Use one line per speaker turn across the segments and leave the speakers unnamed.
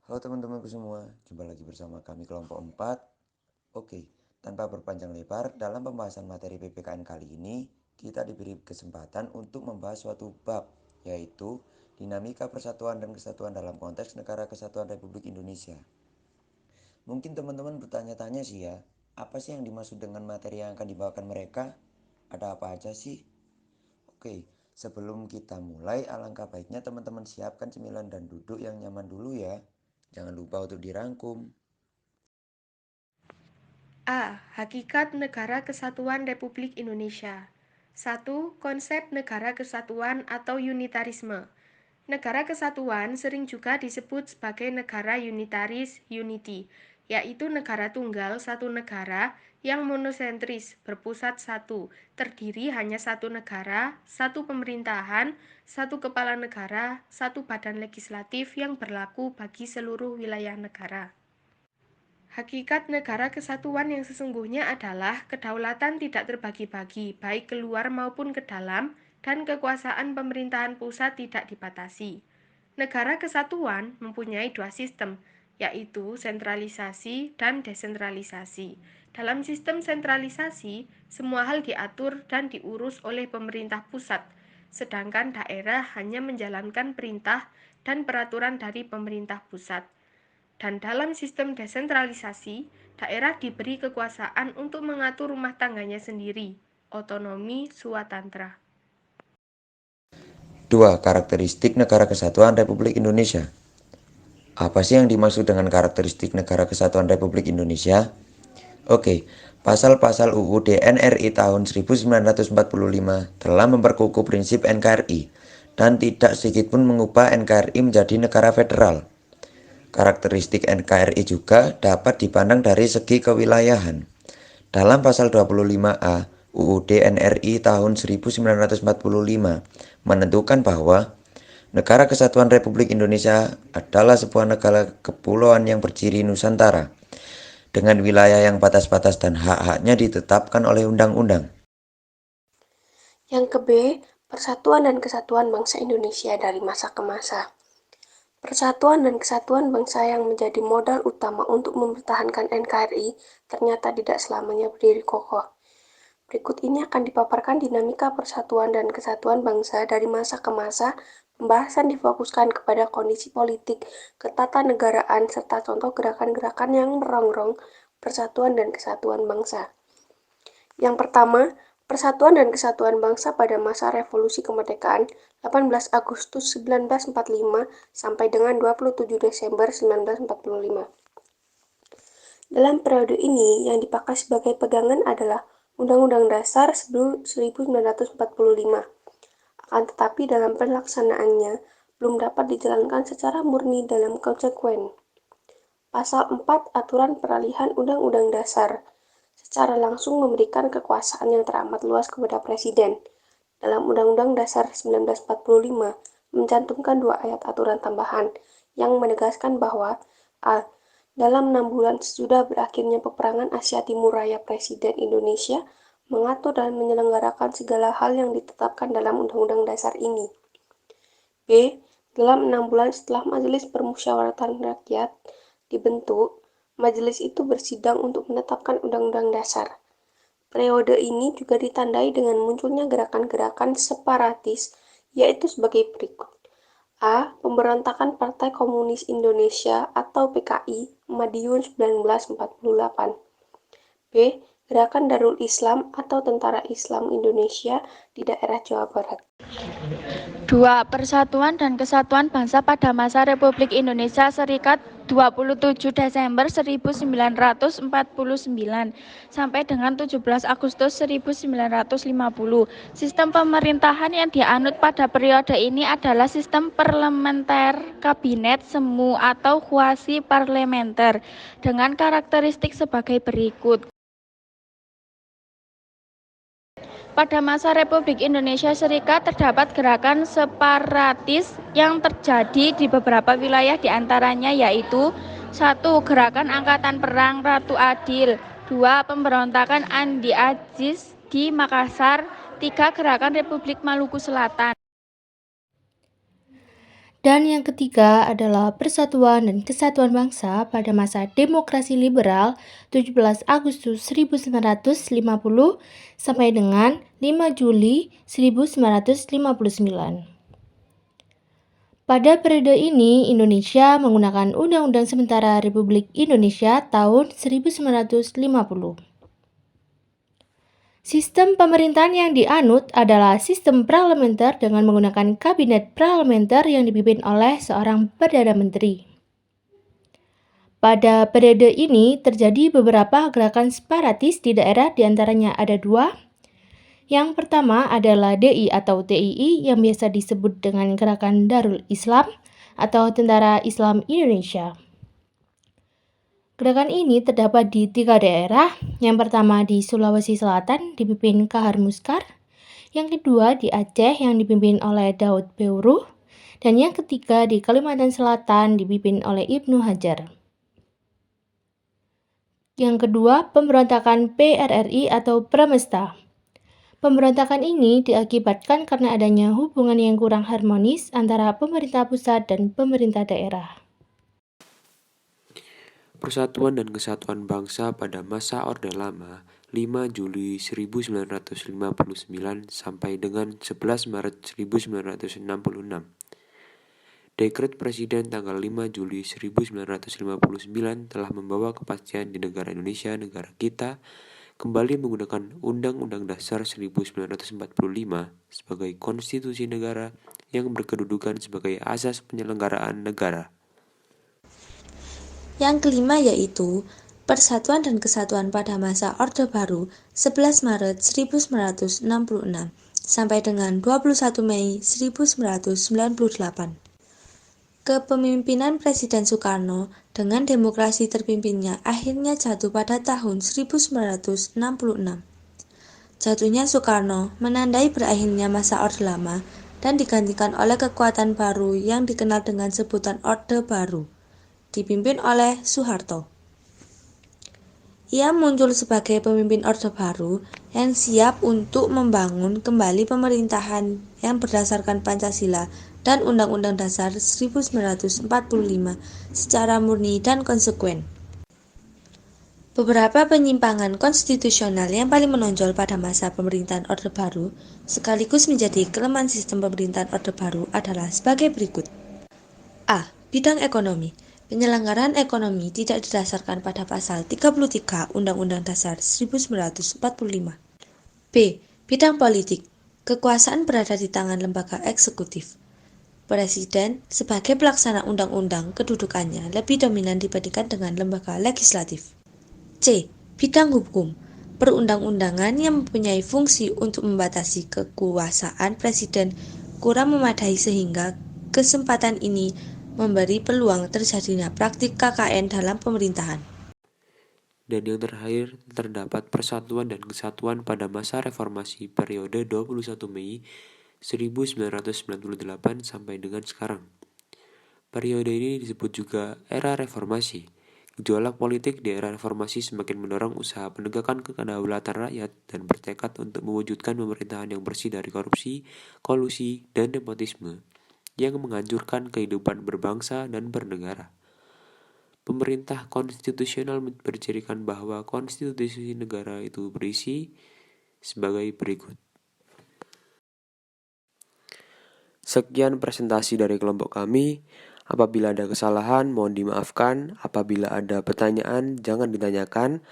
Halo teman-temanku semua, jumpa lagi bersama kami kelompok 4. Oke, tanpa berpanjang lebar, dalam pembahasan materi PPKN kali ini, kita diberi kesempatan untuk membahas suatu bab, yaitu dinamika persatuan dan kesatuan dalam konteks Negara Kesatuan Republik Indonesia. Mungkin teman-teman bertanya-tanya sih ya, apa sih yang dimaksud dengan materi yang akan dibawakan mereka? Ada apa aja sih? Oke, sebelum kita mulai, alangkah baiknya teman-teman siapkan cemilan dan duduk yang nyaman dulu ya. Jangan lupa untuk dirangkum.
A. Hakikat Negara Kesatuan Republik Indonesia. 1. Konsep Negara Kesatuan atau Unitarisme. Negara kesatuan sering juga disebut sebagai negara unitaris, unity, yaitu negara tunggal satu negara yang monosentris, berpusat satu, terdiri hanya satu negara, satu pemerintahan, satu kepala negara, satu badan legislatif yang berlaku bagi seluruh wilayah negara. Hakikat negara kesatuan yang sesungguhnya adalah kedaulatan tidak terbagi-bagi, baik keluar maupun ke dalam, dan kekuasaan pemerintahan pusat tidak dibatasi. Negara kesatuan mempunyai dua sistem, yaitu sentralisasi dan desentralisasi. Dalam sistem sentralisasi, semua hal diatur dan diurus oleh pemerintah pusat, sedangkan daerah hanya menjalankan perintah dan peraturan dari pemerintah pusat. Dan dalam sistem desentralisasi, daerah diberi kekuasaan untuk mengatur rumah tangganya sendiri, otonomi swatantra.
2. Karakteristik Negara Kesatuan Republik Indonesia. Apa sih yang dimaksud dengan karakteristik Negara Kesatuan Republik Indonesia? Oke, pasal-pasal UUD NRI tahun 1945 telah memperkukuh prinsip NKRI dan tidak sedikitpun mengubah NKRI menjadi negara federal. Karakteristik NKRI juga dapat dipandang dari segi kewilayahan. Dalam pasal 25A UUD NRI tahun 1945 menentukan bahwa Negara Kesatuan Republik Indonesia adalah sebuah negara kepulauan yang berdiri Nusantara, dengan wilayah yang batas-batas dan hak-haknya ditetapkan oleh undang-undang.
Yang ke B, Persatuan dan Kesatuan Bangsa Indonesia dari masa ke masa. Persatuan dan kesatuan bangsa yang menjadi modal utama untuk mempertahankan NKRI ternyata tidak selamanya berdiri kokoh. Berikut ini akan dipaparkan dinamika persatuan dan kesatuan bangsa dari masa ke masa. Pembahasan difokuskan kepada kondisi politik, ketatanegaraan, serta contoh gerakan-gerakan yang merongrong persatuan dan kesatuan bangsa. Yang pertama, Persatuan dan Kesatuan Bangsa pada masa Revolusi Kemerdekaan 18 Agustus 1945 sampai dengan 27 Desember 1945. Dalam periode ini, yang dipakai sebagai pegangan adalah Undang-Undang Dasar 1945. Akan tetapi dalam pelaksanaannya, belum dapat dijalankan secara murni dalam konsekuen. Pasal 4 Aturan Peralihan Undang-Undang Dasar secara langsung memberikan kekuasaan yang teramat luas kepada Presiden. Dalam Undang-Undang Dasar 1945 mencantumkan 2 ayat aturan tambahan yang menegaskan bahwa a. Dalam 6 bulan sesudah berakhirnya peperangan Asia Timur Raya, Presiden Indonesia mengatur dan menyelenggarakan segala hal yang ditetapkan dalam Undang-Undang Dasar ini. B. Dalam 6 bulan setelah Majelis Permusyawaratan Rakyat dibentuk, majelis itu bersidang untuk menetapkan Undang-Undang Dasar. Periode ini juga ditandai dengan munculnya gerakan-gerakan separatis, yaitu sebagai berikut. A. Pemberontakan Partai Komunis Indonesia atau PKI Madiun 1948. B. Gerakan Darul Islam atau Tentara Islam Indonesia di daerah Jawa Barat.
2. Persatuan dan Kesatuan Bangsa pada masa Republik Indonesia Serikat 27 Desember 1949 sampai dengan 17 Agustus 1950. Sistem pemerintahan yang dianut pada periode ini adalah sistem parlementer kabinet semu atau kuasi parlementer dengan karakteristik sebagai berikut. Pada masa Republik Indonesia Serikat terdapat gerakan separatis yang terjadi di beberapa wilayah diantaranya yaitu 1. Gerakan Angkatan Perang Ratu Adil, 2. Pemberontakan Andi Aziz di Makassar, 3. Gerakan Republik Maluku Selatan.
Dan yang ketiga adalah Persatuan dan Kesatuan Bangsa pada masa demokrasi liberal 17 Agustus 1950 sampai dengan 5 Juli 1959. Pada periode ini, Indonesia menggunakan Undang-Undang Sementara Republik Indonesia tahun 1950. Sistem pemerintahan yang dianut adalah sistem parlementer dengan menggunakan kabinet parlementer yang dipimpin oleh seorang Perdana Menteri. Pada periode ini terjadi beberapa gerakan separatis di daerah, diantaranya ada dua. Yang pertama adalah DI atau TII yang biasa disebut dengan Gerakan Darul Islam atau Tentara Islam Indonesia. Gerakan ini terdapat di 3 daerah. Yang pertama di Sulawesi Selatan dipimpin Kahar Muskar, yang kedua di Aceh yang dipimpin oleh Daud Beuru, dan yang ketiga di Kalimantan Selatan dipimpin oleh Ibnu Hajar. Yang kedua, pemberontakan PRRI atau Pramesta. Pemberontakan ini diakibatkan karena adanya hubungan yang kurang harmonis antara pemerintah pusat dan pemerintah daerah.
Persatuan dan Kesatuan Bangsa pada masa Orde Lama 5 Juli 1959 sampai dengan 11 Maret 1966. Dekret Presiden tanggal 5 Juli 1959 telah membawa kepastian di negara Indonesia, negara kita, kembali menggunakan Undang-Undang Dasar 1945 sebagai konstitusi negara yang berkedudukan sebagai asas penyelenggaraan negara.
Yang kelima yaitu Persatuan dan Kesatuan pada masa Orde Baru 11 Maret 1966 sampai dengan 21 Mei 1998. Kepemimpinan Presiden Soekarno dengan demokrasi terpimpinnya akhirnya jatuh pada tahun 1966. Jatuhnya Soekarno menandai berakhirnya masa Orde Lama dan digantikan oleh kekuatan baru yang dikenal dengan sebutan Orde Baru, dipimpin oleh Soeharto. Ia muncul sebagai pemimpin Orde Baru yang siap untuk membangun kembali pemerintahan yang berdasarkan Pancasila dan Undang-Undang Dasar 1945 secara murni dan konsekuen. Beberapa penyimpangan konstitusional yang paling menonjol pada masa pemerintahan Orde Baru sekaligus menjadi kelemahan sistem pemerintahan Orde Baru adalah sebagai berikut. A. Bidang ekonomi. Penyelenggaraan ekonomi tidak didasarkan pada pasal 33 Undang-Undang Dasar 1945. B. Bidang politik. Kekuasaan berada di tangan lembaga eksekutif. Presiden sebagai pelaksana undang-undang kedudukannya lebih dominan dibandingkan dengan lembaga legislatif. C. Bidang hukum. Perundang-undangan yang mempunyai fungsi untuk membatasi kekuasaan presiden kurang memadai sehingga kesempatan ini memberi peluang terjadinya praktik KKN dalam pemerintahan.
Dan yang terakhir, terdapat Persatuan dan Kesatuan pada masa reformasi periode 21 Mei 1998 sampai dengan sekarang. Periode ini disebut juga era reformasi. Gejolak politik di era reformasi semakin mendorong usaha penegakan kedaulatan rakyat dan bertekad untuk mewujudkan pemerintahan yang bersih dari korupsi, kolusi, dan nepotisme yang menghancurkan kehidupan berbangsa dan bernegara. Pemerintah konstitusional bercirikan bahwa konstitusi negara itu berisi sebagai berikut. Sekian presentasi dari kelompok kami. Apabila ada kesalahan, mohon dimaafkan. Apabila ada pertanyaan, jangan ditanyakan.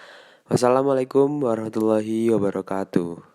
Wassalamualaikum warahmatullahi wabarakatuh.